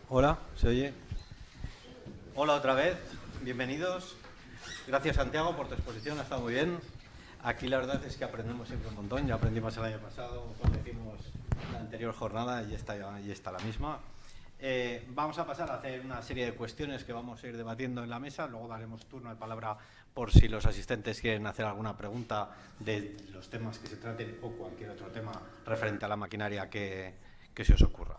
Hola, ¿se oye? Hola otra vez, bienvenidos. Gracias, Santiago, por tu exposición, ha estado muy bien. Aquí la verdad es que aprendemos siempre un montón. Ya aprendimos el año pasado, cuando hicimos la anterior jornada, y está la misma. Vamos a pasar a hacer una serie de cuestiones que vamos a ir debatiendo en la mesa. Luego daremos turno de palabra por si los asistentes quieren hacer alguna pregunta de los temas que se traten o cualquier otro tema referente a la maquinaria que se os ocurra.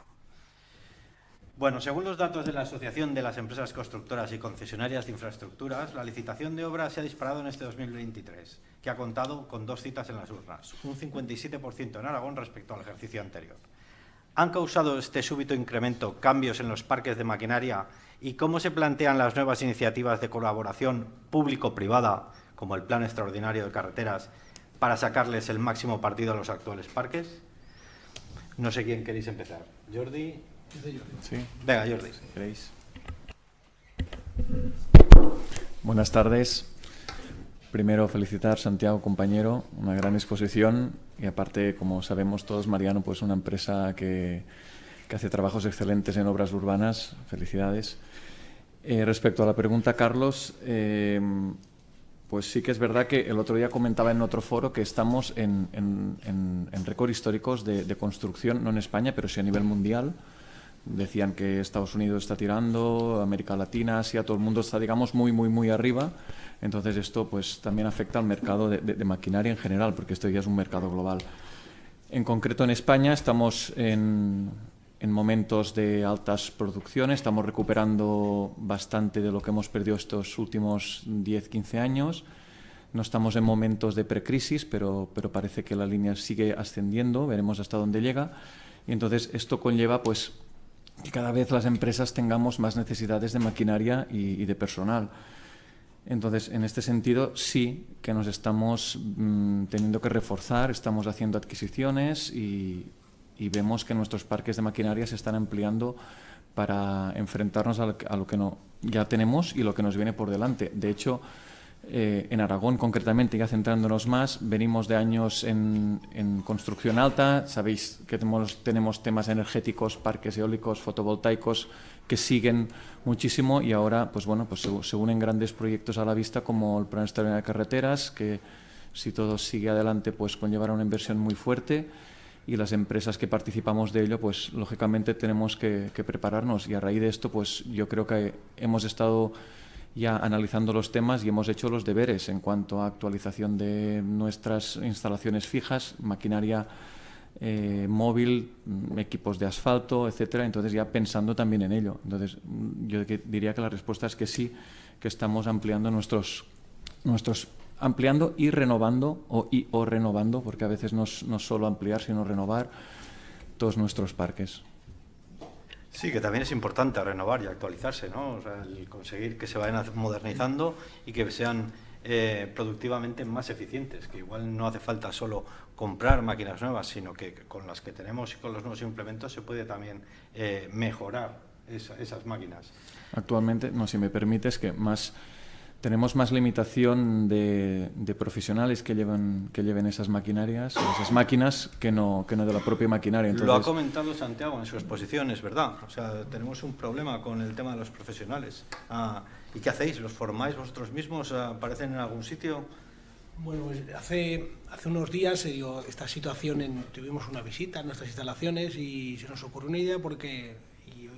Bueno, según los datos de la Asociación de las Empresas Constructoras y Concesionarias de Infraestructuras, la licitación de obras se ha disparado en este 2023, que ha contado con 2 citas en las urnas, un 57% en Aragón respecto al ejercicio anterior. ¿Han causado este súbito incremento cambios en los parques de maquinaria y cómo se plantean las nuevas iniciativas de colaboración público-privada, como el Plan Extraordinario de Carreteras, para sacarles el máximo partido a los actuales parques? No sé quién queréis empezar. Jordi. Sí. Venga, Jordi. Si queréis. Buenas tardes. Primero felicitar, Santiago, compañero, una gran exposición y aparte, como sabemos todos, Mariano, pues una empresa que hace trabajos excelentes en obras urbanas. Felicidades. Respecto a la pregunta, Carlos, pues sí que es verdad que el otro día comentaba en otro foro que estamos en récord históricos de construcción, no en España, pero sí a nivel mundial. Decían que Estados Unidos está tirando, América Latina, Asia, todo el mundo está, digamos, muy arriba. Entonces esto pues también afecta al mercado de maquinaria en general, porque esto ya es un mercado global. En concreto en España estamos en momentos de altas producciones, estamos recuperando bastante de lo que hemos perdido estos últimos 10-15 años. No estamos en momentos de precrisis, pero parece que la línea sigue ascendiendo, veremos hasta dónde llega. Y entonces esto conlleva pues que cada vez las empresas tengamos más necesidades de maquinaria y de personal. Entonces, en este sentido, sí que nos estamos teniendo que reforzar, estamos haciendo adquisiciones y vemos que nuestros parques de maquinaria se están ampliando para enfrentarnos a lo que ya tenemos y lo que nos viene por delante. De hecho, en Aragón, concretamente, ya centrándonos más, venimos de años en construcción alta. Sabéis que tenemos temas energéticos, parques eólicos, fotovoltaicos, que siguen muchísimo y ahora pues bueno, pues se unen grandes proyectos a la vista como el Plan Extraordinario de Carreteras, que si todo sigue adelante pues conllevará una inversión muy fuerte y las empresas que participamos de ello pues lógicamente tenemos que prepararnos y a raíz de esto pues yo creo que hemos estado ya analizando los temas y hemos hecho los deberes en cuanto a actualización de nuestras instalaciones fijas, maquinaria móvil, equipos de asfalto, etcétera. Entonces ya pensando también en ello. Entonces yo diría que la respuesta es que sí, que estamos ampliando ampliando y renovando o renovando, porque a veces no solo ampliar sino renovar todos nuestros parques. Sí, que también es importante renovar y actualizarse, ¿no? O sea, el conseguir que se vayan modernizando y que sean productivamente más eficientes, que igual no hace falta solo comprar máquinas nuevas, sino que con las que tenemos y con los nuevos implementos se puede también mejorar esas máquinas. Actualmente, no, si me permites, que tenemos más limitación de profesionales que lleven esas maquinarias, esas máquinas, que no de la propia maquinaria. Entonces, lo ha comentado Santiago en su exposición, es verdad. O sea, tenemos un problema con el tema de los profesionales. ¿Y qué hacéis? ¿Los formáis vosotros mismos? ¿Aparecen en algún sitio? Bueno, pues hace unos días se dio esta situación, tuvimos una visita en nuestras instalaciones y se nos ocurrió una idea porque...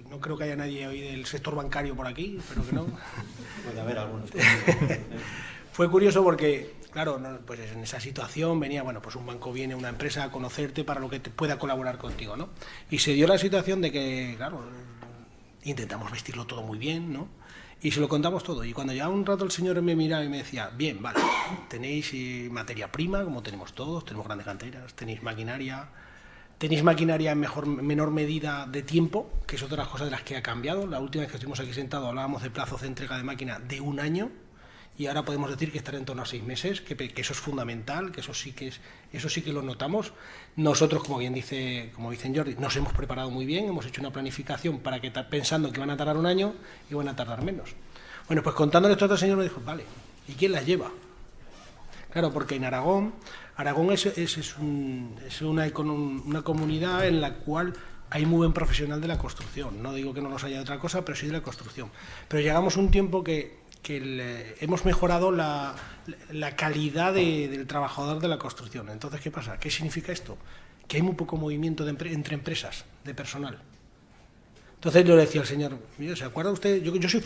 No creo que haya nadie hoy del sector bancario por aquí, espero que no. Puede haber algunos. Fue curioso porque, claro, pues en esa situación venía, bueno, pues un banco viene, una empresa a conocerte para lo que te pueda colaborar contigo, ¿no? Y se dio la situación de que, claro, intentamos vestirlo todo muy bien, ¿no? Y se lo contamos todo. Y cuando ya un rato el señor me miraba y me decía, bien, vale, tenéis materia prima, como tenemos todos, tenemos grandes canteras, tenéis maquinaria en menor medida de tiempo, que es otra de las cosas de las que ha cambiado. La última vez que estuvimos aquí sentados hablábamos de plazos de entrega de máquina de 1 año y ahora podemos decir que estará en torno a 6 meses, que eso es fundamental, que eso sí que lo notamos. Nosotros, como dicen Jordi, nos hemos preparado muy bien, hemos hecho una planificación pensando que van a tardar 1 año y van a tardar menos. Bueno, pues contándole esto a este señor me dijo, vale, ¿y quién las lleva? Claro, porque en Aragón es una comunidad en la cual hay muy buen profesional de la construcción. No digo que no los haya de otra cosa, pero sí de la construcción. Pero llegamos a un tiempo que hemos mejorado la calidad del trabajador de la construcción. Entonces, ¿qué pasa? ¿Qué significa esto? Que hay muy poco movimiento entre empresas de personal. Entonces yo le decía al señor, mire, ¿se acuerda usted? Yo soy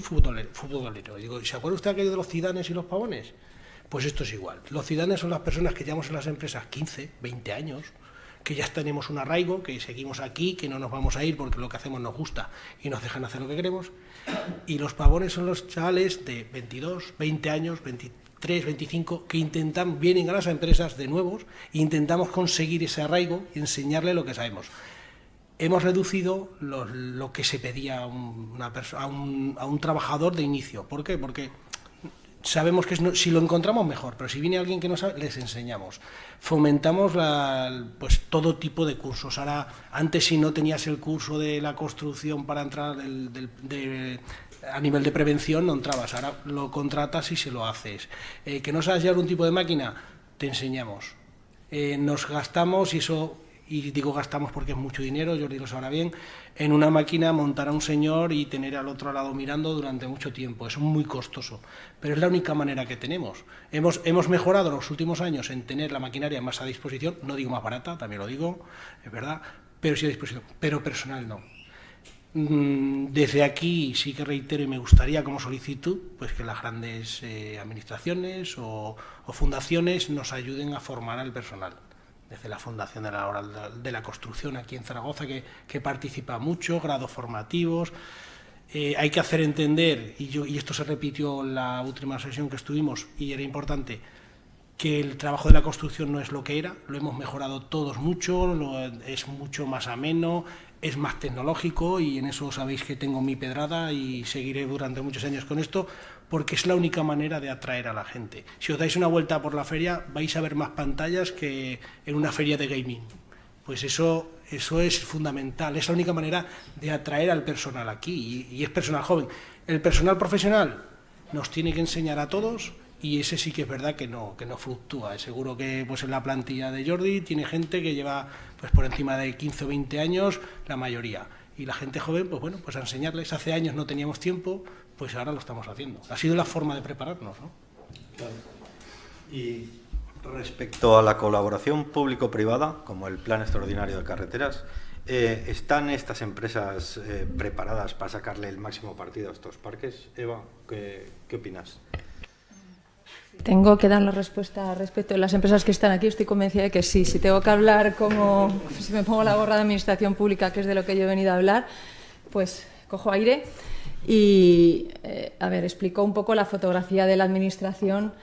futbolero. Digo, ¿se acuerda usted aquello de los Zidanes y los Pavones? Pues esto es igual. Los Zidanes son las personas que llevamos en las empresas 15, 20 años, que ya tenemos un arraigo, que seguimos aquí, que no nos vamos a ir porque lo que hacemos nos gusta y nos dejan hacer lo que queremos. Y los Pavones son los chavales de 22, 20 años, 23, 25, que vienen a las empresas de nuevos e intentamos conseguir ese arraigo y enseñarle lo que sabemos. Hemos reducido lo que se pedía a un trabajador de inicio. ¿Por qué? Porque sabemos que si lo encontramos mejor, pero si viene alguien que no sabe, les enseñamos. Fomentamos pues todo tipo de cursos. Ahora, antes si no tenías el curso de la construcción para entrar a nivel de prevención, no entrabas. Ahora lo contratas y se lo haces. Que no sabes llevar un tipo de máquina, te enseñamos. Nos gastamos y digo gastamos porque es mucho dinero, Jordi lo sabrá bien, en una máquina montar a un señor y tener al otro lado mirando durante mucho tiempo. Es muy costoso, pero es la única manera que tenemos. Hemos mejorado los últimos años en tener la maquinaria más a disposición, no digo más barata, también lo digo, es verdad, pero sí a disposición, pero personal no. Desde aquí sí que reitero y me gustaría como solicitud pues que las grandes administraciones o fundaciones nos ayuden a formar al personal. Desde la Fundación de la Construcción aquí en Zaragoza, que participa mucho, grados formativos. Hay que hacer entender, y esto se repitió en la última sesión que estuvimos, y era importante, que el trabajo de la construcción no es lo que era, lo hemos mejorado todos mucho, es mucho más ameno, es más tecnológico, y en eso sabéis que tengo mi pedrada y seguiré durante muchos años con esto, porque es la única manera de atraer a la gente. Si os dais una vuelta por la feria, vais a ver más pantallas que en una feria de gaming. Pues eso es fundamental, es la única manera de atraer al personal aquí, y es personal joven. El personal profesional nos tiene que enseñar a todos, y ese sí que es verdad que no fluctúa. Seguro que pues en la plantilla de Jordi tiene gente que lleva pues por encima de 15 o 20 años, la mayoría. Y la gente joven, pues bueno, pues a enseñarles. Hace años no teníamos tiempo, pues ahora lo estamos haciendo. Ha sido la forma de prepararnos, ¿no? Claro. Y respecto a la colaboración público-privada, como el Plan Extraordinario de Carreteras, ¿están estas empresas preparadas para sacarle el máximo partido a estos parques? Eva, ¿qué opinas? Tengo que dar la respuesta respecto a las empresas que están aquí. Estoy convencida de que sí. Si tengo que hablar si me pongo la gorra de administración pública, que es de lo que yo he venido a hablar, pues cojo aire y, explico un poco la fotografía de la administración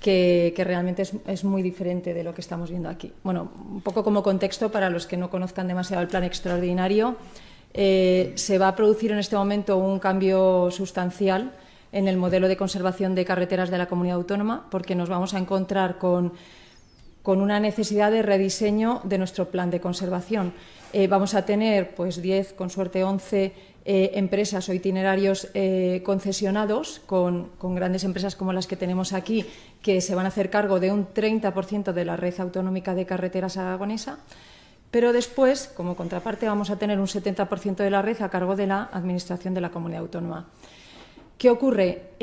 que realmente es muy diferente de lo que estamos viendo aquí. Bueno, un poco como contexto para los que no conozcan demasiado el plan extraordinario, se va a producir en este momento un cambio sustancial en el modelo de conservación de carreteras de la comunidad autónoma, porque nos vamos a encontrar con una necesidad de rediseño de nuestro plan de conservación. Vamos a tener pues 10, con suerte 11 empresas o itinerarios concesionados con grandes empresas como las que tenemos aquí, que se van a hacer cargo de un 30% de la red autonómica de carreteras aragonesa, pero después, como contraparte, vamos a tener un 70% de la red a cargo de la Administración de la Comunidad Autónoma. ¿Qué ocurre?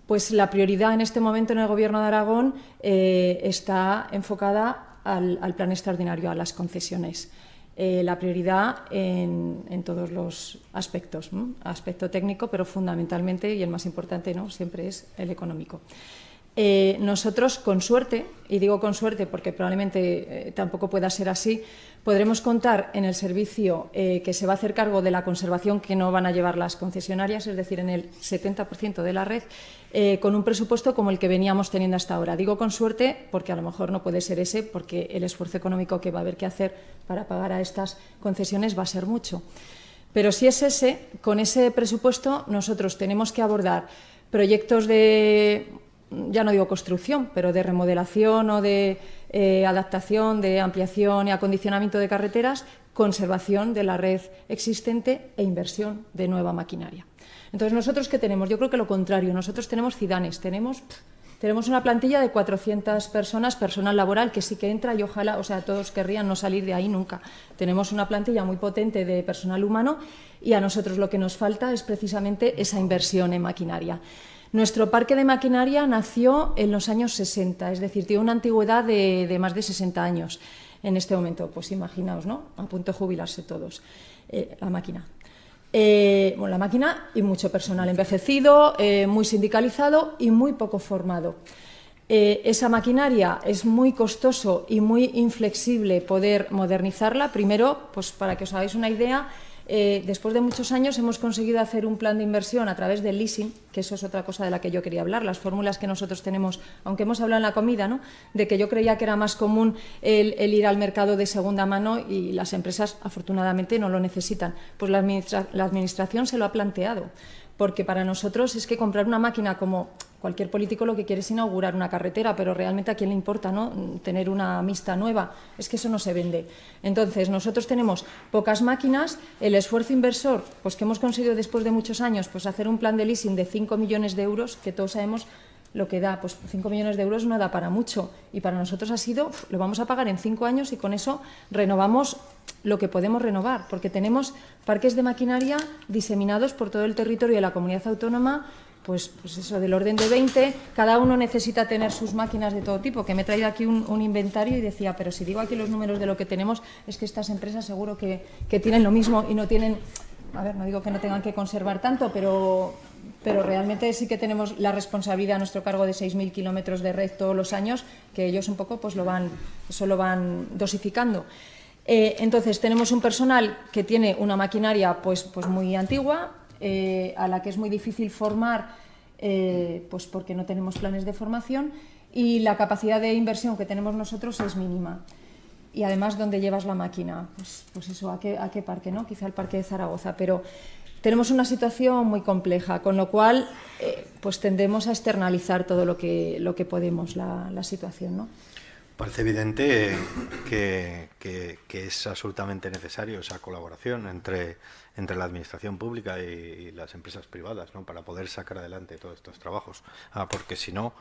Pues la prioridad en este momento en el Gobierno de Aragón está enfocada al plan extraordinario, a las concesiones. La prioridad en todos los aspectos, ¿no? Aspecto técnico, pero fundamentalmente, y el más importante, ¿no?, siempre es el económico. Nosotros, con suerte, y digo con suerte porque probablemente tampoco pueda ser así, podremos contar en el servicio que se va a hacer cargo de la conservación que no van a llevar las concesionarias, es decir, en el 70% de la red, con un presupuesto como el que veníamos teniendo hasta ahora. Digo con suerte porque a lo mejor no puede ser ese, porque el esfuerzo económico que va a haber que hacer para pagar a estas concesiones va a ser mucho. Pero si es ese, con ese presupuesto nosotros tenemos que abordar proyectos de, ya no digo construcción, pero de remodelación o de adaptación, de ampliación y acondicionamiento de carreteras, conservación de la red existente e inversión de nueva maquinaria. Entonces, ¿nosotros qué tenemos? Yo creo que lo contrario. Nosotros tenemos Zidanes, tenemos Tenemos una plantilla de 400 personas, personal laboral, que sí que entra y ojalá, o sea, todos querrían no salir de ahí nunca. Tenemos una plantilla muy potente de personal humano y a nosotros lo que nos falta es precisamente esa inversión en maquinaria. Nuestro parque de maquinaria nació en los años 60, es decir, tiene una antigüedad de más de 60 años en este momento. Pues imaginaos, ¿no? A punto de jubilarse todos. La máquina. La máquina y mucho personal envejecido, muy sindicalizado y muy poco formado. Esa maquinaria es muy costoso y muy inflexible poder modernizarla. Primero, pues para que os hagáis una idea, después de muchos años hemos conseguido hacer un plan de inversión a través del leasing, que eso es otra cosa de la que yo quería hablar, las fórmulas que nosotros tenemos, aunque hemos hablado en la comida, ¿no?, de que yo creía que era más común el ir al mercado de segunda mano y las empresas afortunadamente no lo necesitan. Pues la administración se lo ha planteado, porque para nosotros es que comprar una máquina, como cualquier político lo que quiere es inaugurar una carretera, pero realmente a quién le importa, ¿no?, tener una mixta nueva, es que eso no se vende. Entonces, nosotros tenemos pocas máquinas, el esfuerzo inversor, pues que hemos conseguido después de muchos años, pues hacer un plan de leasing de 5 millones de euros, que todos sabemos lo que da, pues 5 millones de euros no da para mucho, y para nosotros ha sido, lo vamos a pagar en 5 años y con eso renovamos lo que podemos renovar, porque tenemos parques de maquinaria diseminados por todo el territorio de la comunidad autónoma, pues eso, del orden de 20, cada uno necesita tener sus máquinas de todo tipo, que me he traído aquí un inventario y decía, pero si digo aquí los números de lo que tenemos, es que estas empresas seguro que tienen lo mismo y no tienen, a ver, no digo que no tengan que conservar tanto, pero realmente sí que tenemos la responsabilidad a nuestro cargo de 6.000 kilómetros de red todos los años, que ellos un poco pues lo van dosificando. Entonces tenemos un personal que tiene una maquinaria pues muy antigua, a la que es muy difícil formar, pues porque no tenemos planes de formación, y la capacidad de inversión que tenemos nosotros es mínima. Y además, ¿dónde llevas la máquina? Pues eso, ¿a qué parque, no? Quizá el parque de Zaragoza, pero tenemos una situación muy compleja, con lo cual pues tendemos a externalizar todo lo que podemos la situación, ¿no? Parece evidente que es absolutamente necesario esa colaboración entre la administración pública y las empresas privadas, ¿no?, para poder sacar adelante todos estos trabajos. Porque si no,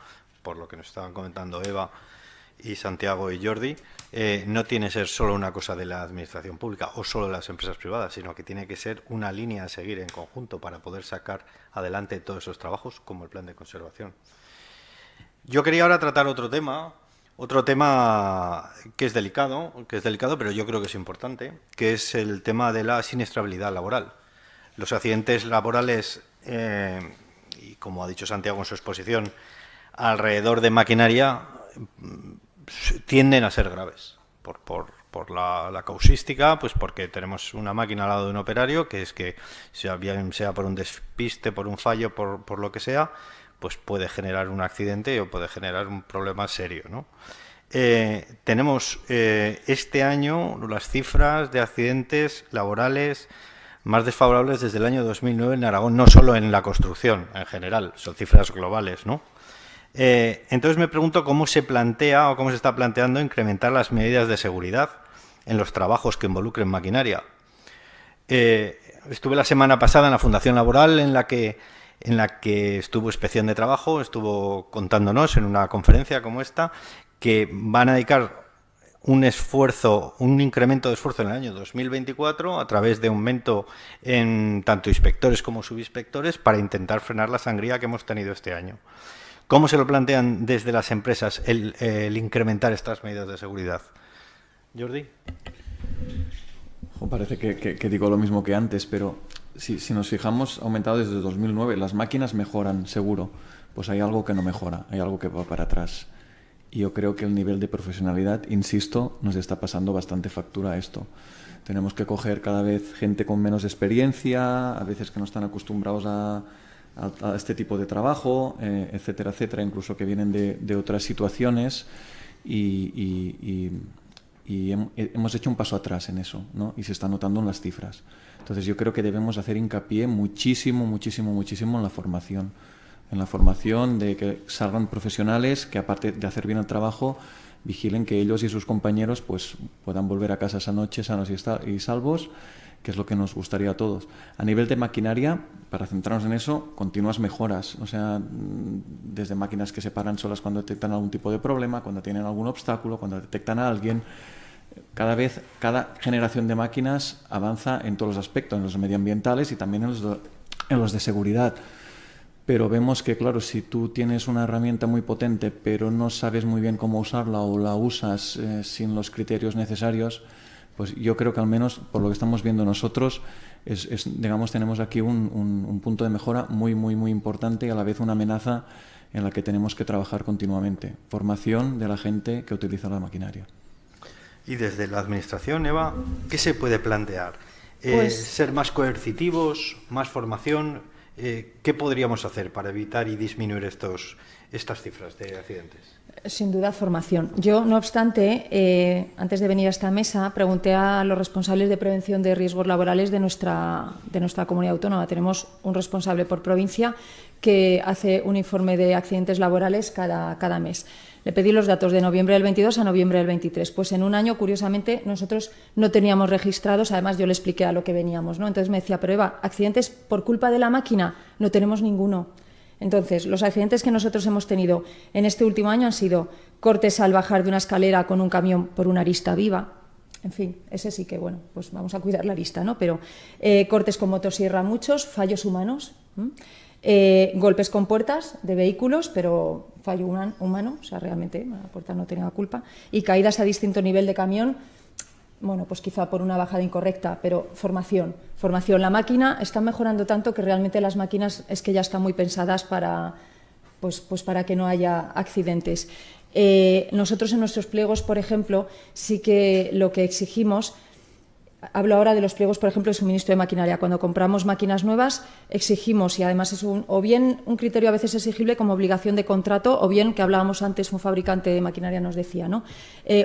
por lo que nos estaban comentando Eva y Santiago y Jordi, no tiene que ser solo una cosa de la administración pública o solo de las empresas privadas, sino que tiene que ser una línea a seguir en conjunto para poder sacar adelante todos esos trabajos, como el plan de conservación. Yo quería ahora tratar otro tema que es delicado, pero yo creo que es importante, que es el tema de la siniestrabilidad laboral. Los accidentes laborales, y como ha dicho Santiago en su exposición, alrededor de maquinaria tienden a ser graves por la causística, pues porque tenemos una máquina al lado de un operario, que es que sea por un despiste, por un fallo, por lo que sea, pues puede generar un accidente o puede generar un problema serio, ¿no? Tenemos este año las cifras de accidentes laborales más desfavorables desde el año 2009 en Aragón, no solo en la construcción, en general, son cifras globales, ¿no? Entonces me pregunto cómo se plantea o cómo se está planteando incrementar las medidas de seguridad en los trabajos que involucren maquinaria. Estuve la semana pasada en la Fundación Laboral, en la que estuvo Inspección de Trabajo, estuvo contándonos en una conferencia como esta, que van a dedicar un incremento de esfuerzo en el año 2024 a través de aumento en tanto inspectores como subinspectores para intentar frenar la sangría que hemos tenido este año. ¿Cómo se lo plantean desde las empresas el incrementar estas medidas de seguridad? Jordi. Parece que digo lo mismo que antes, pero si nos fijamos, ha aumentado desde 2009. Las máquinas mejoran, seguro. Pues hay algo que no mejora, hay algo que va para atrás. Y yo creo que el nivel de profesionalidad, insisto, nos está pasando bastante factura a esto. Tenemos que coger cada vez gente con menos experiencia, a veces que no están acostumbrados a este tipo de trabajo, etcétera, etcétera, incluso que vienen de otras situaciones y hemos hecho un paso atrás en eso, ¿no? Y se está notando en las cifras. Entonces yo creo que debemos hacer hincapié muchísimo en la formación. en la formación, de que salgan profesionales que, aparte de hacer bien el trabajo, vigilen que ellos y sus compañeros pues puedan volver a casa esa noche sanos y salvos, que es lo que nos gustaría a todos. A nivel de maquinaria, para centrarnos en eso, continuas mejoras, o sea, desde máquinas que se paran solas cuando detectan algún tipo de problema, cuando tienen algún obstáculo, cuando detectan a alguien. Cada generación de máquinas avanza en todos los aspectos, en los medioambientales y también en los de seguridad. Pero vemos que, claro, si tú tienes una herramienta muy potente pero no sabes muy bien cómo usarla o la usas sin los criterios necesarios, pues yo creo que al menos por lo que estamos viendo nosotros, digamos, tenemos aquí un punto de mejora muy, muy, muy importante y a la vez una amenaza en la que tenemos que trabajar continuamente. Formación de la gente que utiliza la maquinaria. Y desde la Administración, Eva, ¿qué se puede plantear? ¿Ser más coercitivos, más formación? ¿Qué podríamos hacer para evitar y disminuir estas cifras de accidentes? Sin duda, formación. Yo, no obstante, antes de venir a esta mesa, pregunté a los responsables de prevención de riesgos laborales de nuestra comunidad autónoma. Tenemos un responsable por provincia que hace un informe de accidentes laborales cada mes. Le pedí los datos de noviembre del 22 a noviembre del 23. Pues en un año, curiosamente, nosotros no teníamos registrados, además yo le expliqué a lo que veníamos, ¿no? Entonces me decía, pero Eva, ¿accidentes por culpa de la máquina? No tenemos ninguno. Entonces, los accidentes que nosotros hemos tenido en este último año han sido cortes al bajar de una escalera con un camión por una arista viva. En fin, ese sí que, bueno, pues vamos a cuidar la arista, ¿no? Pero cortes con motosierra muchos, fallos humanos, golpes con puertas de vehículos, pero fallo humano, o sea, realmente la puerta no tenía culpa, y caídas a distinto nivel de camión, bueno, pues quizá por una bajada incorrecta, pero formación. La máquina está mejorando tanto que realmente las máquinas es que ya están muy pensadas para que no haya accidentes. Nosotros en nuestros pliegos, por ejemplo, sí que lo que exigimos, hablo ahora de los pliegos, por ejemplo, de suministro de maquinaria. Cuando compramos máquinas nuevas, exigimos, y además es o bien un criterio a veces exigible como obligación de contrato, o bien, que hablábamos antes, un fabricante de maquinaria nos decía, ¿no?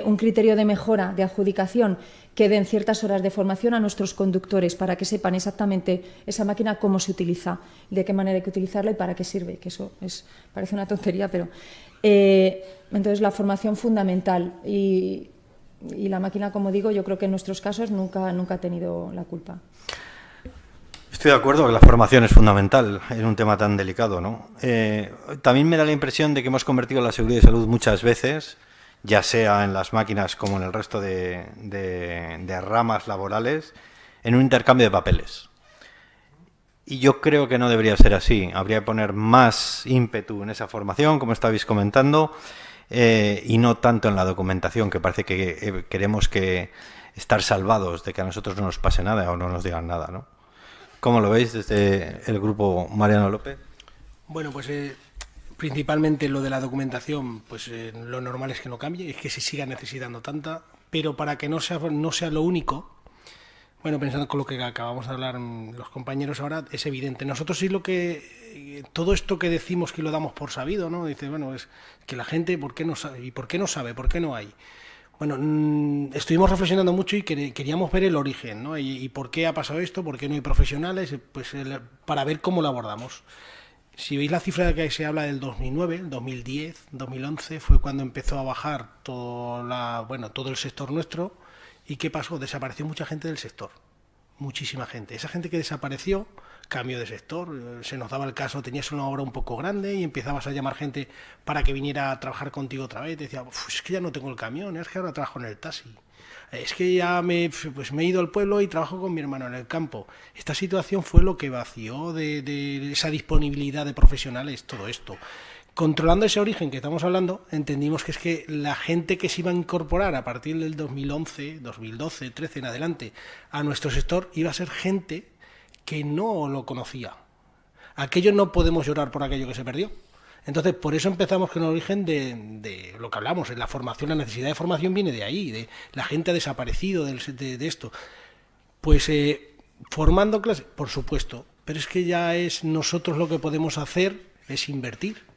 Un criterio de mejora, de adjudicación, que den ciertas horas de formación a nuestros conductores para que sepan exactamente esa máquina cómo se utiliza, de qué manera hay que utilizarla y para qué sirve, que eso parece una tontería, pero entonces la formación fundamental y la máquina, como digo, yo creo que en nuestros casos nunca ha tenido la culpa. Estoy de acuerdo que la formación es fundamental en un tema tan delicado, ¿no? También me da la impresión de que hemos convertido la seguridad y salud muchas veces, ya sea en las máquinas como en el resto de ramas laborales, en un intercambio de papeles. Y yo creo que no debería ser así. Habría que poner más ímpetu en esa formación, como estabais comentando, y no tanto en la documentación, que parece que queremos estar salvados de que a nosotros no nos pase nada o no nos digan nada, ¿no? ¿Cómo lo veis desde el grupo Mariano López? Bueno, pues principalmente lo de la documentación, pues lo normal es que no cambie, es que se siga necesitando tanta, pero para que no sea lo único, bueno, pensando con lo que acabamos de hablar los compañeros ahora, es evidente. Nosotros sí todo esto que decimos que lo damos por sabido, ¿no? Dice, bueno, es que la gente, ¿por qué no sabe? ¿Y por qué no sabe? ¿Por qué no hay? Bueno, estuvimos reflexionando mucho y queríamos ver el origen, ¿no? Y por qué ha pasado esto, por qué no hay profesionales, pues para ver cómo lo abordamos. Si veis la cifra de que se habla del 2009, el 2010, 2011, fue cuando empezó a bajar todo el sector nuestro. ¿Y qué pasó? Desapareció mucha gente del sector, muchísima gente. Esa gente que desapareció cambió de sector, se nos daba el caso, tenías una obra un poco grande y empezabas a llamar gente para que viniera a trabajar contigo otra vez. Te decía, es que ya no tengo el camión, es que ahora trabajo en el taxi, es que ya me he ido al pueblo y trabajo con mi hermano en el campo. Esta situación fue lo que vació de esa disponibilidad de profesionales, todo esto. Controlando ese origen que estamos hablando, entendimos que es que la gente que se iba a incorporar a partir del 2011, 2012, 13 en adelante a nuestro sector iba a ser gente que no lo conocía. Aquello no podemos llorar por aquello que se perdió. Entonces, por eso empezamos con el origen de lo que hablamos, en la formación, la necesidad de formación viene de ahí, de la gente ha desaparecido de esto. Pues formando clases, por supuesto, pero es que ya es nosotros lo que podemos hacer es invertir.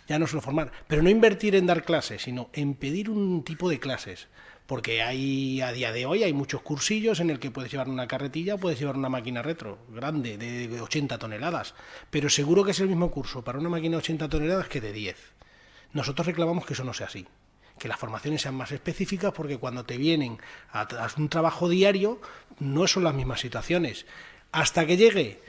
Ya no solo formar, pero no invertir en dar clases, sino en pedir un tipo de clases porque hay a día de hoy hay muchos cursillos en el que puedes llevar una carretilla o puedes llevar una máquina retro grande de 80 toneladas, pero seguro que es el mismo curso para una máquina de 80 toneladas que de 10. Nosotros reclamamos que eso no sea así, que las formaciones sean más específicas, porque cuando te vienen a un trabajo diario no son las mismas situaciones. Hasta que llegue,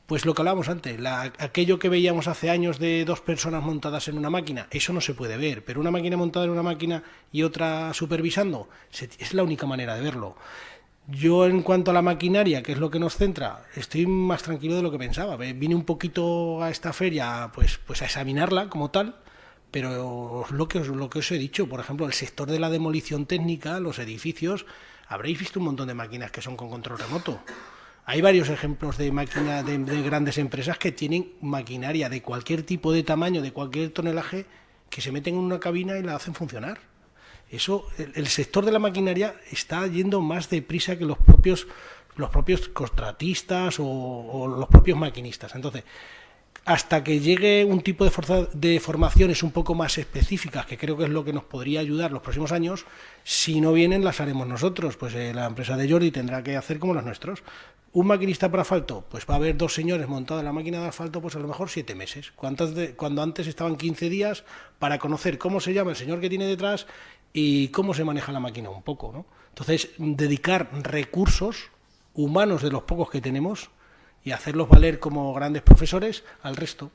pues lo que hablábamos antes, aquello que veíamos hace años de 2 personas montadas en una máquina, eso no se puede ver, pero una máquina montada en una máquina y otra supervisando, es la única manera de verlo. Yo, en cuanto a la maquinaria, que es lo que nos centra, estoy más tranquilo de lo que pensaba. Vine un poquito a esta feria pues a examinarla como tal, pero lo que os he dicho, por ejemplo, el sector de la demolición técnica, los edificios, habréis visto un montón de máquinas que son con control remoto. Hay varios ejemplos de máquinas de grandes empresas que tienen maquinaria de cualquier tipo de tamaño, de cualquier tonelaje, que se meten en una cabina y la hacen funcionar. Eso, el sector de la maquinaria está yendo más deprisa que los propios contratistas o los propios maquinistas. Entonces, hasta que llegue un tipo de formaciones un poco más específicas, que creo que es lo que nos podría ayudar los próximos años, si no vienen las haremos nosotros, pues la empresa de Jordi tendrá que hacer como los nuestros. Un maquinista para asfalto, pues va a haber 2 señores montados en la máquina de asfalto, pues a lo mejor 7 meses, cuando antes estaban 15 días para conocer cómo se llama el señor que tiene detrás y cómo se maneja la máquina un poco, ¿no? Entonces, dedicar recursos humanos de los pocos que tenemos y hacerlos valer como grandes profesores al resto.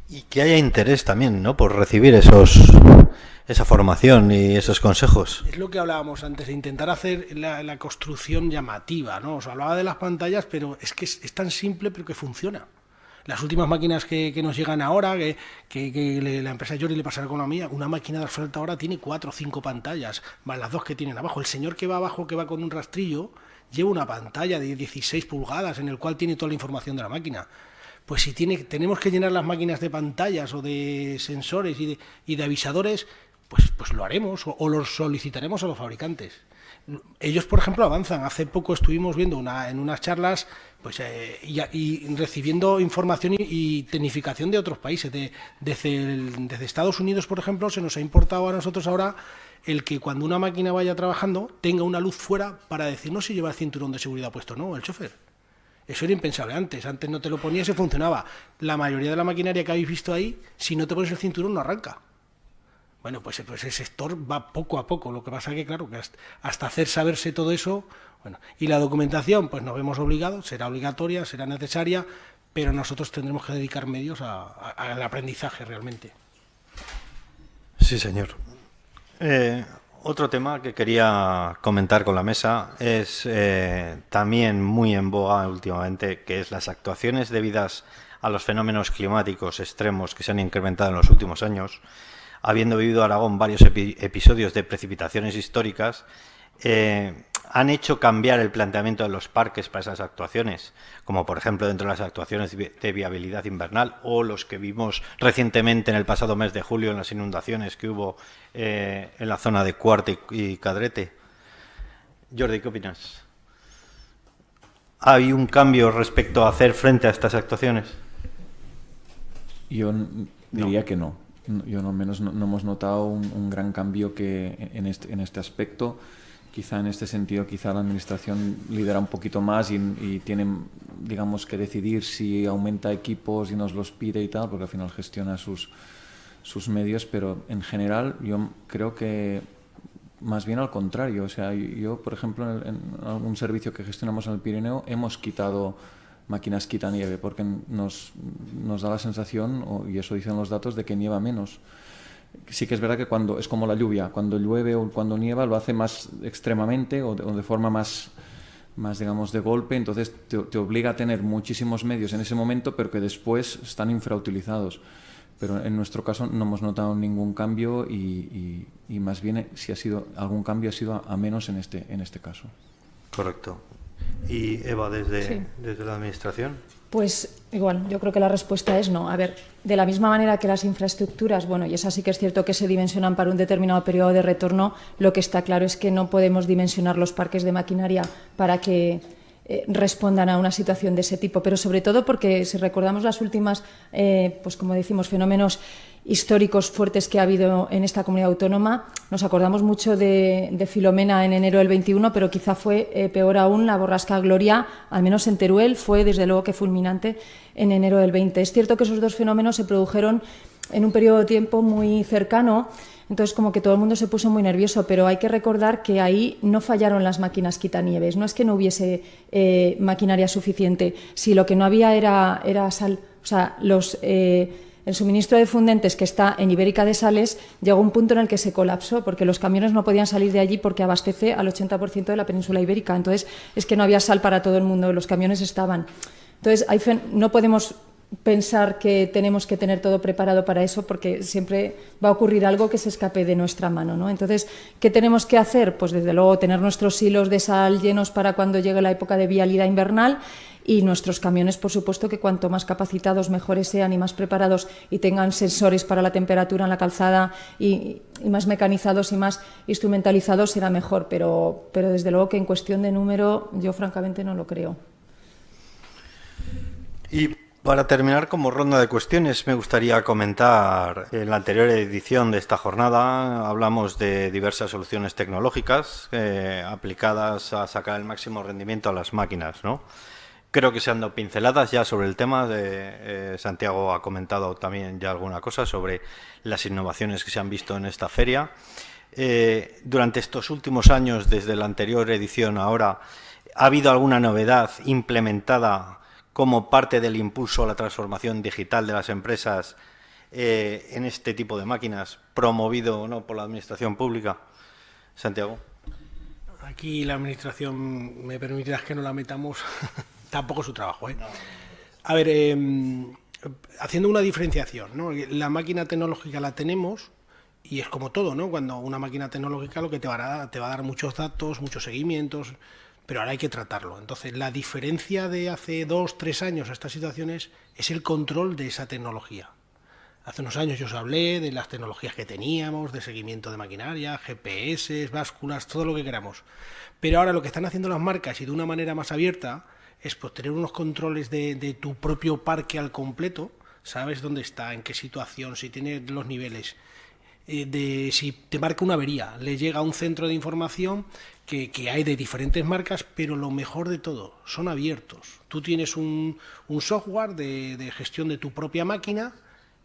Y que haya interés también, ¿no?, por recibir esa formación y esos consejos. Es lo que hablábamos antes, de intentar hacer la construcción llamativa, ¿no? Os hablaba de las pantallas, pero es que es tan simple, pero que funciona. Las últimas máquinas que nos llegan ahora, que la empresa Jordi le pasará con la mía, una máquina de asfalto ahora tiene 4 o 5 pantallas, más las 2 que tienen abajo. El señor que va abajo, que va con un rastrillo, lleva una pantalla de 16 pulgadas en el cual tiene toda la información de la máquina. Pues si tenemos que llenar las máquinas de pantallas o de sensores y de avisadores, pues lo haremos o los solicitaremos a los fabricantes. Ellos, por ejemplo, avanzan. Hace poco estuvimos viendo en unas charlas y recibiendo información y tecnificación de otros países. Desde Estados Unidos, por ejemplo, se nos ha importado a nosotros ahora el que cuando una máquina vaya trabajando tenga una luz fuera para decirnos si lleva el cinturón de seguridad puesto o no, el chofer. Eso era impensable antes no te lo ponías y funcionaba. La mayoría de la maquinaria que habéis visto ahí, si no te pones el cinturón no arranca. Bueno, pues el sector va poco a poco, lo que pasa es que, claro, que hasta hacer saberse todo eso, bueno, y la documentación, pues nos vemos obligados, será obligatoria, será necesaria, pero nosotros tendremos que dedicar medios al aprendizaje realmente. Sí, señor. Otro tema que quería comentar con la mesa es también muy en boga últimamente, que es las actuaciones debidas a los fenómenos climáticos extremos que se han incrementado en los últimos años. Habiendo vivido Aragón varios episodios de precipitaciones históricas, han hecho cambiar el planteamiento de los parques para esas actuaciones, como por ejemplo dentro de las actuaciones de viabilidad invernal o los que vimos recientemente en el pasado mes de julio en las inundaciones que hubo en la zona de Cuarte y Cadrete. Jordi, ¿qué opinas? ¿Hay un cambio respecto a hacer frente a estas actuaciones? Yo diría que no. Yo no hemos notado un gran cambio en este aspecto. Quizá en este sentido, quizá la administración lidera un poquito más y tiene, digamos, que decidir si aumenta equipos y nos los pide y tal, porque al final gestiona sus medios, pero en general yo creo que más bien al contrario. O sea, yo por ejemplo, en algún servicio que gestionamos en el Pirineo hemos quitado máquinas quitanieve porque nos da la sensación, y eso dicen los datos, de que nieva menos. Sí que es verdad que cuando es como la lluvia, cuando llueve o cuando nieva lo hace más extremamente o de forma más digamos de golpe, entonces te obliga a tener muchísimos medios en ese momento, pero que después están infrautilizados. Pero en nuestro caso no hemos notado ningún cambio y más bien si ha sido algún cambio ha sido a menos en este caso. Correcto. ¿Y Eva, desde la administración? Pues igual, yo creo que la respuesta es no. A ver, de la misma manera que las infraestructuras, bueno, y es así que es cierto que se dimensionan para un determinado periodo de retorno, lo que está claro es que no podemos dimensionar los parques de maquinaria para que respondan a una situación de ese tipo, pero sobre todo porque si recordamos las últimas, pues como decimos, fenómenos históricos fuertes que ha habido en esta comunidad autónoma, nos acordamos mucho de Filomena en enero del 21, pero quizá fue peor aún la borrasca Gloria, al menos en Teruel, fue desde luego que fulminante en enero del 20. Es cierto que esos dos fenómenos se produjeron en un periodo de tiempo muy cercano, entonces como que todo el mundo se puso muy nervioso, pero hay que recordar que ahí no fallaron las máquinas quitanieves, no es que no hubiese maquinaria suficiente, si lo que no había era sal, o sea, el suministro de fundentes que está en Ibérica de Sales llegó a un punto en el que se colapsó porque los camiones no podían salir de allí porque abastece al 80% de la península ibérica, entonces es que no había sal para todo el mundo, los camiones estaban. Entonces no podemos pensar que tenemos que tener todo preparado para eso porque siempre va a ocurrir algo que se escape de nuestra mano, ¿no? Entonces, ¿qué tenemos que hacer? Pues desde luego tener nuestros silos de sal llenos para cuando llegue la época de vialidad invernal y nuestros camiones, por supuesto, que cuanto más capacitados, mejores sean y más preparados y tengan sensores para la temperatura en la calzada y más mecanizados y más instrumentalizados será mejor, pero desde luego que en cuestión de número yo francamente no lo creo. Y para terminar, como ronda de cuestiones, me gustaría comentar, en la anterior edición de esta jornada hablamos de diversas soluciones tecnológicas aplicadas a sacar el máximo rendimiento a las máquinas, ¿no? Creo que se han dado pinceladas ya sobre el tema. Santiago ha comentado también ya alguna cosa sobre las innovaciones que se han visto en esta feria. Durante estos últimos años, desde la anterior edición ahora, ¿ha habido alguna novedad implementada como parte del impulso a la transformación digital de las empresas en este tipo de máquinas, promovido, ¿no?, por la Administración Pública? Santiago. Aquí la Administración, me permitirás que no la metamos, tampoco es su trabajo, ¿eh? No. A ver, haciendo una diferenciación, ¿no? La máquina tecnológica la tenemos y es como todo, ¿no? Cuando una máquina tecnológica lo que te va a dar muchos datos, muchos seguimientos, pero ahora hay que tratarlo. Entonces, la diferencia de hace 2, 3 años a estas situaciones es el control de esa tecnología. Hace unos años yo os hablé de las tecnologías que teníamos, de seguimiento de maquinaria, GPS, básculas, todo lo que queramos. Pero ahora lo que están haciendo las marcas, y de una manera más abierta, es pues tener unos controles de tu propio parque al completo, sabes dónde está, en qué situación, si tiene los niveles, si te marca una avería, le llega a un centro de información que hay de diferentes marcas, pero lo mejor de todo, son abiertos. Tú tienes un software de gestión de tu propia máquina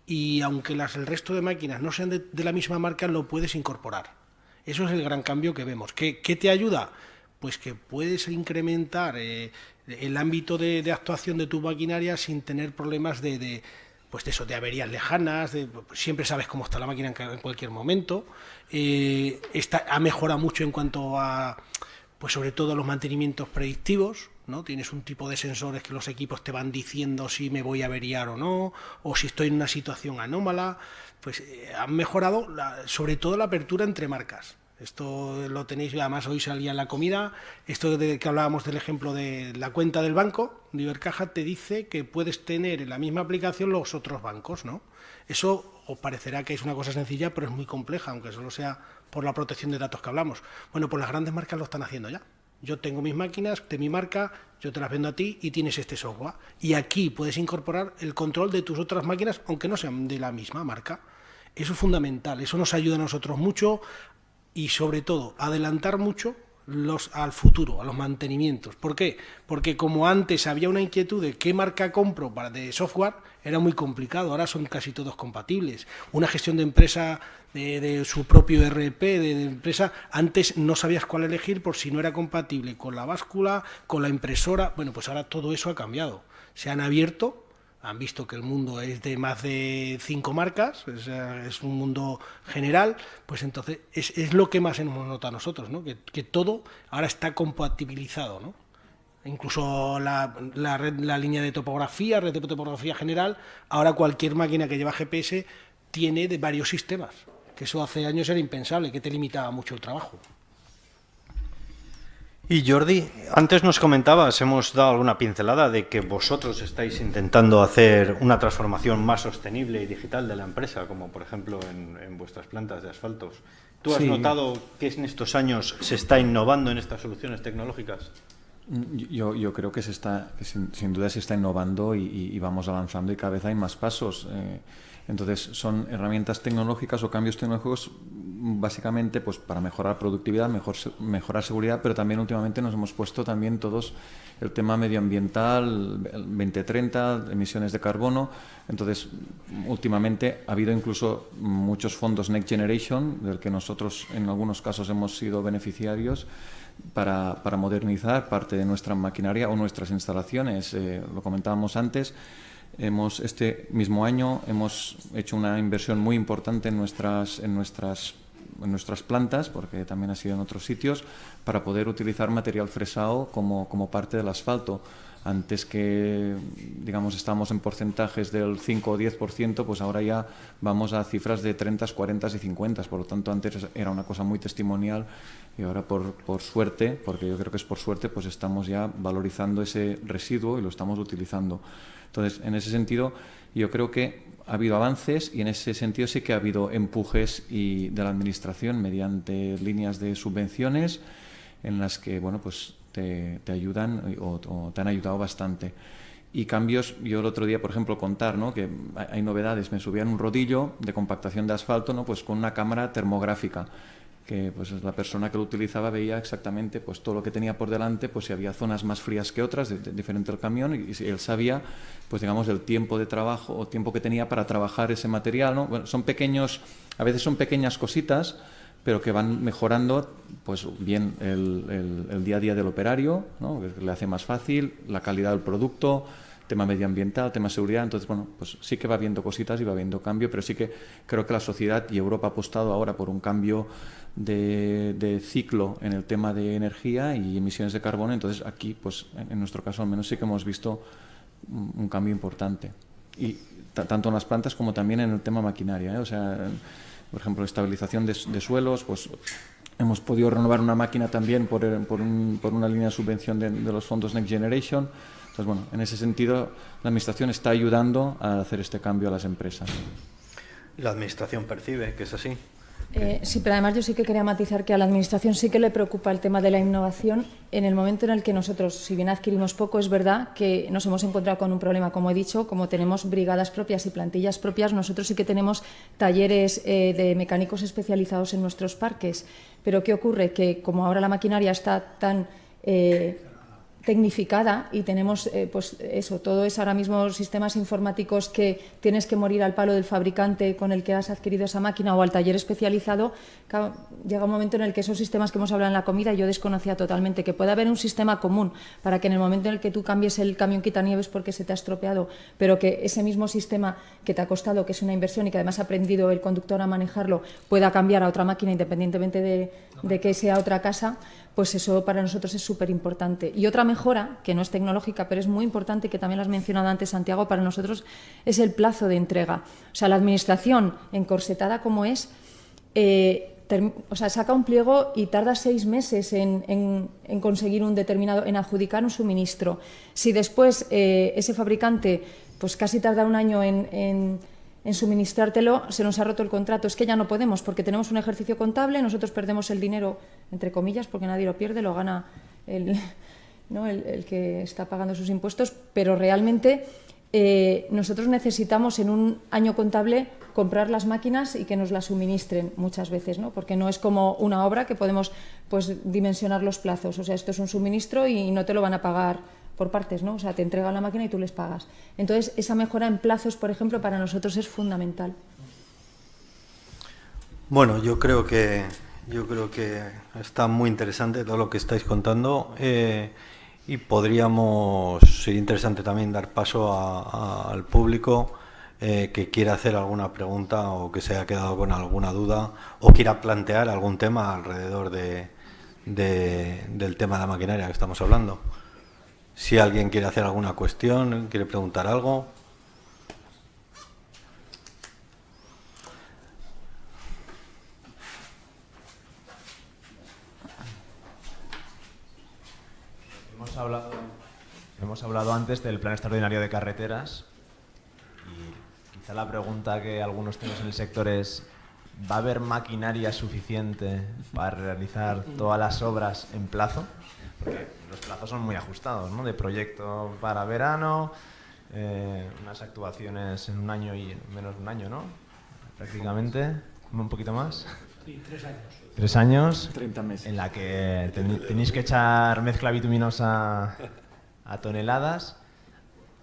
y aunque el resto de máquinas no sean de la misma marca, lo puedes incorporar. Eso es el gran cambio que vemos. ¿Qué te ayuda? Pues que puedes incrementar el ámbito de actuación de tu maquinaria sin tener problemas de averías lejanas, siempre sabes cómo está la máquina en cualquier momento. Ha mejorado mucho en cuanto a, pues sobre todo, los mantenimientos predictivos, ¿no? Tienes un tipo de sensores que los equipos te van diciendo si me voy a averiar o no, o si estoy en una situación anómala. Pues han mejorado sobre todo la apertura entre marcas. Esto lo tenéis, además hoy salía en la comida, esto de que hablábamos del ejemplo de la cuenta del banco, de Ibercaja te dice que puedes tener en la misma aplicación los otros bancos, ¿no? Eso os parecerá que es una cosa sencilla, pero es muy compleja, aunque solo sea por la protección de datos que hablamos. Bueno, pues las grandes marcas lo están haciendo ya. Yo tengo mis máquinas de mi marca, yo te las vendo a ti y tienes este software. Y aquí puedes incorporar el control de tus otras máquinas, aunque no sean de la misma marca. Eso es fundamental, eso nos ayuda a nosotros mucho. Y sobre todo, adelantar mucho al futuro, a los mantenimientos. ¿Por qué? Porque como antes había una inquietud de qué marca compro de software, era muy complicado, ahora son casi todos compatibles. Una gestión de empresa, de su propio ERP, de empresa, antes no sabías cuál elegir por si no era compatible con la báscula, con la impresora. Bueno, pues ahora todo eso ha cambiado. Se han abierto. Han visto que el mundo es de más de 5 marcas, es un mundo general, pues entonces es lo que más hemos notado nosotros, ¿no? Que todo ahora está compatibilizado, ¿no? Incluso la línea de topografía, red de topografía general, ahora cualquier máquina que lleva GPS tiene de varios sistemas, que eso hace años era impensable, que te limitaba mucho el trabajo. Y Jordi, antes nos comentabas, hemos dado alguna pincelada de que vosotros estáis intentando hacer una transformación más sostenible y digital de la empresa, como por ejemplo en vuestras plantas de asfaltos. ¿Tú has notado que en estos años se está innovando en estas soluciones tecnológicas? Yo creo que sin duda se está innovando y vamos avanzando y cada vez hay más pasos. Entonces son herramientas tecnológicas o cambios tecnológicos básicamente pues para mejorar productividad, mejorar seguridad, pero también últimamente nos hemos puesto también todos el tema medioambiental, 2030, emisiones de carbono. Entonces últimamente ha habido incluso muchos fondos Next Generation, del que nosotros en algunos casos hemos sido beneficiarios, para modernizar parte de nuestra maquinaria o nuestras instalaciones. Lo comentábamos antes, este mismo año hemos hecho una inversión muy importante en nuestras plantas, porque también ha sido en otros sitios, para poder utilizar material fresado como parte del asfalto. Antes que, digamos, estábamos en porcentajes del 5 o 10%, pues ahora ya vamos a cifras de 30, 40 y 50. Por lo tanto, antes era una cosa muy testimonial y ahora por suerte, porque yo creo que es por suerte, pues estamos ya valorizando ese residuo y lo estamos utilizando. Entonces, en ese sentido, yo creo que ha habido avances y en ese sentido sí que ha habido empujes de la Administración mediante líneas de subvenciones en las que, bueno, pues te ayudan o te han ayudado bastante. Y cambios, yo el otro día, por ejemplo, contar, ¿no?, que hay novedades. Me subía en un rodillo de compactación de asfalto, ¿no?, pues con una cámara termográfica, que pues la persona que lo utilizaba veía exactamente pues todo lo que tenía por delante, pues si había zonas más frías que otras, diferente el camión, y él sabía, pues digamos, el tiempo de trabajo o tiempo que tenía para trabajar ese material, ¿no? Bueno, a veces son pequeñas cositas, pero que van mejorando pues bien el día a día del operario, ¿no?, que le hace más fácil, la calidad del producto, tema medioambiental, tema seguridad. Entonces, bueno, pues sí que va habiendo cositas y va habiendo cambio, pero sí que creo que la sociedad y Europa ha apostado ahora por un cambio de ciclo en el tema de energía y emisiones de carbono. Entonces, aquí, pues en nuestro caso al menos sí que hemos visto un cambio importante. Y tanto en las plantas como también en el tema maquinaria, ¿eh? O sea, por ejemplo, estabilización de suelos, pues hemos podido renovar una máquina también por una línea de subvención de los fondos Next Generation. Entonces, bueno, en ese sentido, la Administración está ayudando a hacer este cambio a las empresas. La Administración percibe que es así. Sí, pero además yo sí que quería matizar que a la Administración sí que le preocupa el tema de la innovación en el momento en el que nosotros, si bien adquirimos poco, es verdad que nos hemos encontrado con un problema, como he dicho, como tenemos brigadas propias y plantillas propias, nosotros sí que tenemos talleres de mecánicos especializados en nuestros parques. Pero ¿qué ocurre? Que como ahora la maquinaria está tan tecnificada y tenemos pues eso, todo es ahora mismo sistemas informáticos que tienes que morir al palo del fabricante con el que has adquirido esa máquina o al taller especializado, claro, llega un momento en el que esos sistemas que hemos hablado en la comida yo desconocía totalmente, que puede haber un sistema común para que en el momento en el que tú cambies el camión quitanieves porque se te ha estropeado, pero que ese mismo sistema que te ha costado, que es una inversión y que además ha aprendido el conductor a manejarlo, pueda cambiar a otra máquina independientemente de que sea otra casa, pues eso para nosotros es súper importante. Y otra mejora, que no es tecnológica, pero es muy importante, que también lo has mencionado antes, Santiago, para nosotros es el plazo de entrega. O sea, la Administración, encorsetada como es, saca un pliego y tarda 6 meses en conseguir un determinado, en adjudicar un suministro. Si después ese fabricante pues casi tarda un año en suministrártelo, se nos ha roto el contrato. Es que ya no podemos, porque tenemos un ejercicio contable, nosotros perdemos el dinero, entre comillas, porque nadie lo pierde, lo gana el que está pagando sus impuestos, pero realmente nosotros necesitamos en un año contable comprar las máquinas y que nos las suministren muchas veces, ¿no? Porque no es como una obra que podemos pues dimensionar los plazos. O sea, esto es un suministro y no te lo van a pagar por partes, ¿no? O sea, te entregan la máquina y tú les pagas. Entonces, esa mejora en plazos, por ejemplo, para nosotros es fundamental. Bueno, yo creo que está muy interesante todo lo que estáis contando y sería interesante también dar paso al público que quiera hacer alguna pregunta o que se haya quedado con alguna duda o quiera plantear algún tema alrededor del tema de la maquinaria que estamos hablando. Si alguien quiere hacer alguna cuestión, quiere preguntar algo. Hemos hablado antes del Plan Extraordinario de Carreteras y quizá la pregunta que algunos tenemos en el sector es: ¿va a haber maquinaria suficiente para realizar todas las obras en plazo? Porque los plazos son muy ajustados, ¿no? De proyecto para verano, unas actuaciones en un año y menos de un año, ¿no? Prácticamente, un poquito más. Sí, 3 años. 3 años. 30 meses. En la que tenéis que echar mezcla bituminosa a toneladas.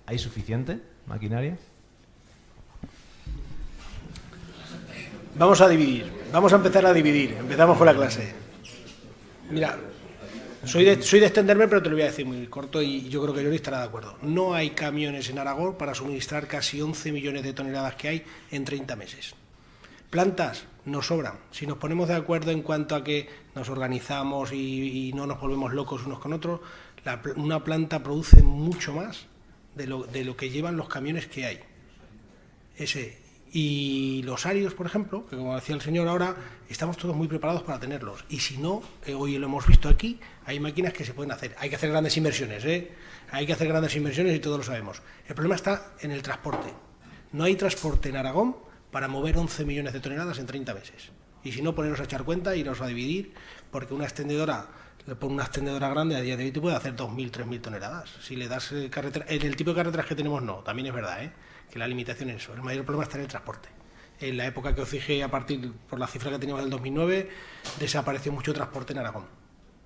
¿Hay suficiente maquinaria? Vamos a dividir, vamos a empezar a dividir. Empezamos con la clase. Mira, soy de extenderme, pero te lo voy a decir muy corto y yo creo que Jordi estará de acuerdo. No hay camiones en Aragón para suministrar casi 11 millones de toneladas que hay en 30 meses. Plantas nos sobran. Si nos ponemos de acuerdo en cuanto a que nos organizamos y no nos volvemos locos unos con otros, una planta produce mucho más de lo que llevan los camiones que hay. Y los áridos, por ejemplo, que como decía el señor ahora, estamos todos muy preparados para tenerlos. Y si no, hoy lo hemos visto aquí, hay máquinas que se pueden hacer. Hay que hacer grandes inversiones, Hay que hacer grandes inversiones y todos lo sabemos. El problema está en el transporte. No hay transporte en Aragón para mover 11 millones de toneladas en 30 meses. Y si no, poneros a echar cuenta, iros a dividir, porque una extendedora grande a día de hoy te puede hacer 2.000, 3.000 toneladas. Si le das carretera, en el tipo de carreteras que tenemos no, también es verdad, que la limitación es eso. El mayor problema está en el transporte. En la época que os dije, a partir por la cifra que teníamos del 2009, desapareció mucho transporte en Aragón,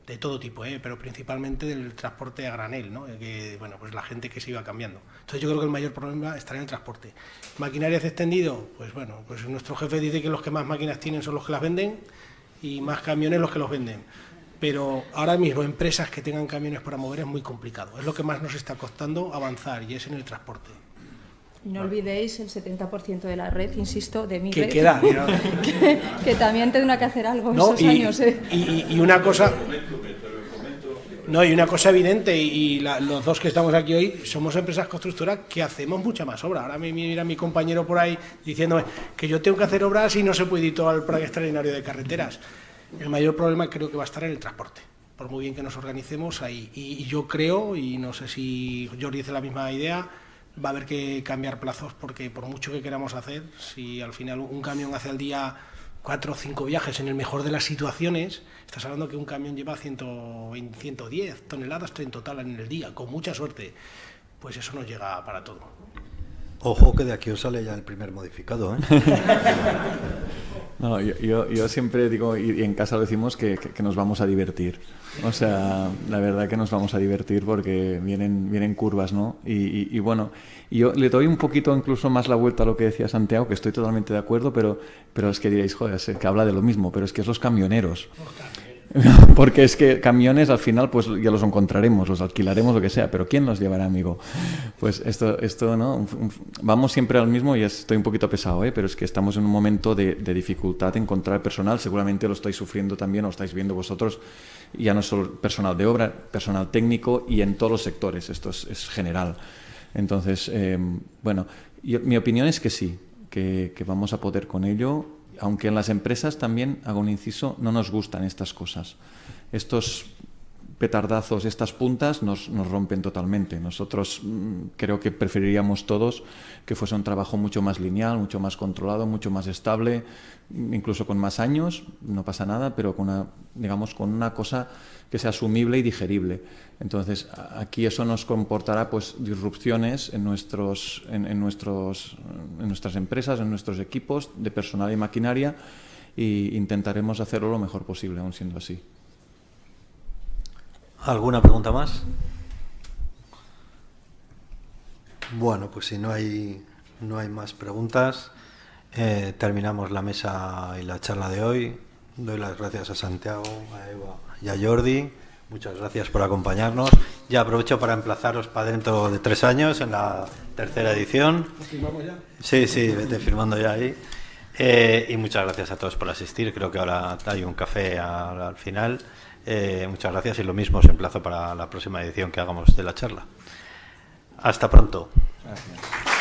de todo tipo, pero principalmente del transporte a granel, ¿no? Que bueno, pues la gente que se iba cambiando. Entonces yo creo que el mayor problema está en el transporte. Maquinarias extendido, pues bueno, pues nuestro jefe dice que los que más máquinas tienen son los que las venden y más camiones los que los venden. Pero ahora mismo empresas que tengan camiones para mover es muy complicado. Es lo que más nos está costando avanzar y es en el transporte. Y no olvidéis el 70% de la red, insisto, de mi que red. Queda, que también tendrá que hacer algo no, esos años. Y una cosa... No, y una cosa evidente, los dos que estamos aquí hoy somos empresas constructoras que hacemos mucha más obra. Ahora me mira mi compañero por ahí diciéndome que yo tengo que hacer obras y no se puede ir todo al plan extraordinario de carreteras. El mayor problema creo que va a estar en el transporte. Por muy bien que nos organicemos ahí. Y yo creo, y no sé si Jordi dice la misma idea, va a haber que cambiar plazos porque por mucho que queramos hacer, si al final un camión hace al día 4 o 5 viajes en el mejor de las situaciones, estás hablando que un camión lleva 120, 110 toneladas en total en el día, con mucha suerte, pues eso nos llega para todo. Ojo que de aquí os sale ya el primer modificado, No, yo siempre digo, y en casa lo decimos, que nos vamos a divertir. O sea, la verdad que nos vamos a divertir porque vienen curvas, ¿no? Y bueno, yo le doy un poquito incluso más la vuelta a lo que decía Santiago, que estoy totalmente de acuerdo, pero es que diréis, joder, es que habla de lo mismo, pero es que es los camioneros. Porque es que camiones al final pues ya los encontraremos, los alquilaremos, lo que sea, pero ¿quién los llevará, amigo? Pues esto ¿no? Vamos siempre al mismo y estoy un poquito pesado, pero es que estamos en un momento de dificultad en encontrar personal, seguramente lo estáis sufriendo también, lo estáis viendo vosotros, ya no solo personal de obra, personal técnico y en todos los sectores, esto es general. Entonces, bueno, mi opinión es que sí, que vamos a poder con ello. Aunque en las empresas también, hago un inciso, no nos gustan estas cosas. Estos petardazos, estas puntas nos rompen totalmente. Nosotros creo que preferiríamos todos que fuese un trabajo mucho más lineal, mucho más controlado, mucho más estable, incluso con más años, no pasa nada, pero con una cosa que sea asumible y digerible. Entonces, aquí eso nos comportará pues disrupciones en nuestras empresas, en nuestros equipos de personal y maquinaria, e intentaremos hacerlo lo mejor posible, aún siendo así. ¿Alguna pregunta más? Bueno, pues si no hay más preguntas, terminamos la mesa y la charla de hoy. Doy las gracias a Santiago, a Eva y a Jordi. Muchas gracias por acompañarnos. Ya aprovecho para emplazaros para dentro de 3 años, en la 3ª edición. ¿Lo firmamos ya? Sí, vete firmando ya ahí. Y muchas gracias a todos por asistir. Creo que ahora hay un café al final. Muchas gracias y lo mismo os emplazo para la próxima edición que hagamos de la charla. Hasta pronto. Gracias.